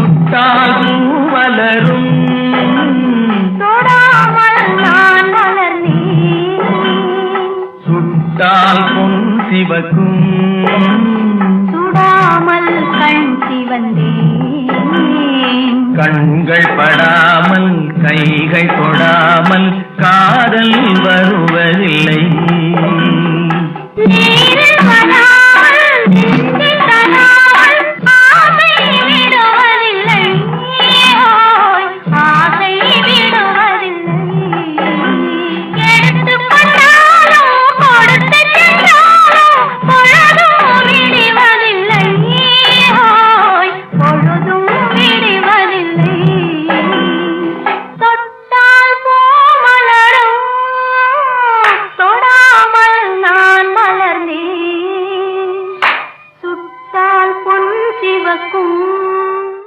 தொட்டால் மலரும் தொடாமல் நான் மலர்ந்தேன் சுட்டால் பொன் சிவக்கும் சுடாமல் கண் சிவந்தேன் கண்கள் படாமல் கைகள் தொடாமல் காதல் வருவதில்லை நீரில் வராமல் நெஞ்சில் தராமல் ஆசை விடுவதில்லை ஓய் ஆசை விடுவதில்லை எடுத்துக் கொண்டாலும் கொடுத்து சென்றாலும் பொழுதும் விடுவதில்லை ஓய் பொழுதும் விடுவதில்லை